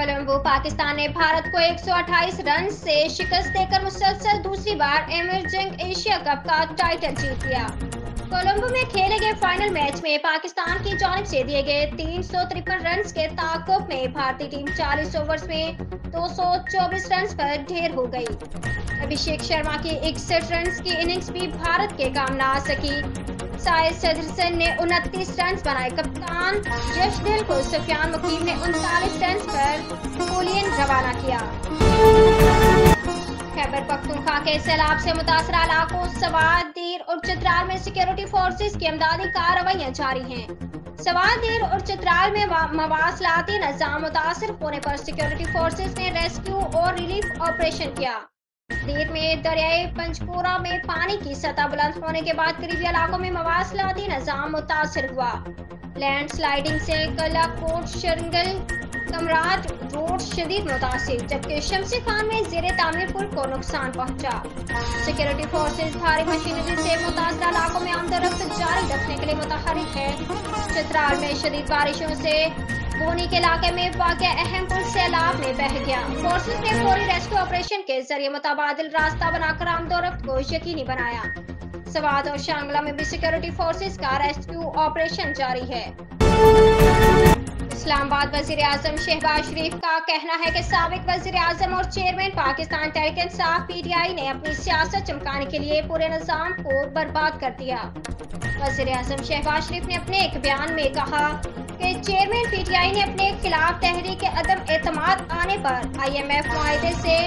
कोलंबो पाकिस्तान ने भारत को 128 रन से शिकस्त देकर मुसलसल दूसरी बार इमर्जिंग एशिया कप का टाइटल जीत लिया। कोलंबो में खेले गए फाइनल मैच में पाकिस्तान की जानिब से दिए गए 353 रन के ताक़ुब में भारतीय टीम 40 ओवर्स में 224 रन पर ढेर हो गई। अभिषेक शर्मा की 61 रन की इनिंग्स भी भारत के काम न आ सकी। साइद सदरसन ने 29 रन बनाए। कप्तान जशदिल को सुफियान मुकीम ने 39 रन पर पोलियन रवाना किया। खैबर पख्तूनख्वा के सैलाब से मुतासरा इलाकों सवात दीर और चित्राल में सिक्योरिटी फोर्सेस की इमदादी कार्रवाइयां जारी हैं। सवात दीर और चित्राल में मवासलाती निज़ाम मुतासर होने पर सिक्योरिटी फोर्सेस ने रेस्क्यू और रिलीफ ऑपरेशन किया। दीर में दरियाए पंचकोरा में पानी की सतह बुलंद होने के बाद करीबी इलाकों में मवासलाती निज़ाम मुतासर हुआ। लैंड स्लाइडिंग से कलाकोट शरंगल कमराट रोड शदीद मुतासिर, जबकि शमसी खान में ज़ेरे तामीर पुल को नुकसान पहुंचा। सिक्योरिटी फोर्सेस भारी मशीनरी से मुतासरा इलाकों में आमदोरफ्त जारी रखने के लिए मुतहरिक है। चित्राल में शदीद बारिशों से बोनी के इलाके में वाक़या अहम पुल सैलाब में बह गया। फोर्सेस ने फौरी रेस्क्यू ऑपरेशन के जरिए मुतबादिल रास्ता बनाकर आमदोरफ्त को यकीनी बनाया। सवात और शांगला में भी सिक्योरिटी फोर्सेस का रेस्क्यू ऑपरेशन जारी है। इस्लामाबाद वज़ीर आज़म शहबाज शरीफ का कहना है कि साबिक वज़ीर आज़म और चेयरमैन पाकिस्तान तहरीक इंसाफ PTI ने अपनी सियासत चमकाने के लिए पूरे निज़ाम को बर्बाद कर दिया। वज़ीर आज़म शहबाज शरीफ ने अपने एक बयान में कहा कि चेयरमैन PTI ने अपने खिलाफ तहरीक अदम एतमाद आने पर IMF मुआहदे से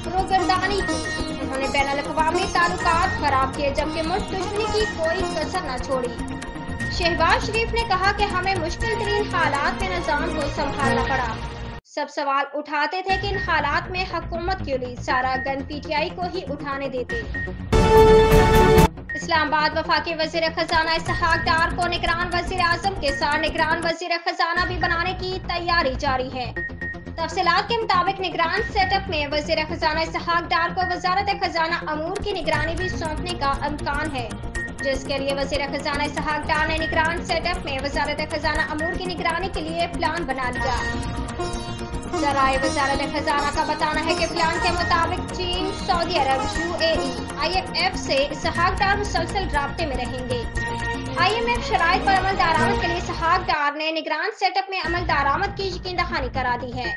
रुगर्दानी की। उन्होंने बैनुल-अक़वामी ताल्लुकात खराब किए, जबकि मुल्क दुश्मनी की कोई कसर न छोड़ी। शहबाज शरीफ ने कहा कि हमें मुश्किल तरीन हालात में निज़ाम को संभालना पड़ा। सब सवाल उठाते थे कि इन हालात में हुकूमत क्यों ली, सारा गन PTI को ही उठाने देते। इस्लामाबाद वफाकी वज़ीर खजाना इसहाक डार को निगरान वज़ीर आज़म के साथ निगरान वज़ीर खजाना भी बनाने की तैयारी जारी है। तफसीलात के मुताबिक निगरान सेटअप में वज़ीर खजाना इसहाक डार को वज़ारत खजाना अमूर की निगरानी भी सौंपने का इम्कान है, जिसके लिए वज़ीर खजाना इसहाक डार ने निगरान सेटअप में वज़ारत खजाना अमूर की निगरानी के लिए प्लान बना लिया। ज़राए वज़ारत खजाना का बताना है कि प्लान के मुताबिक चीन, सऊदी अरब, UAE, IMF से इसहाक डार मुसलसल राब्ते में रहेंगे। IMF शराइत पर अमल दरामद के लिए इसहाक डार ने निगरान सेटअप में अमल दरामद की यकीन दहानी करा दी है।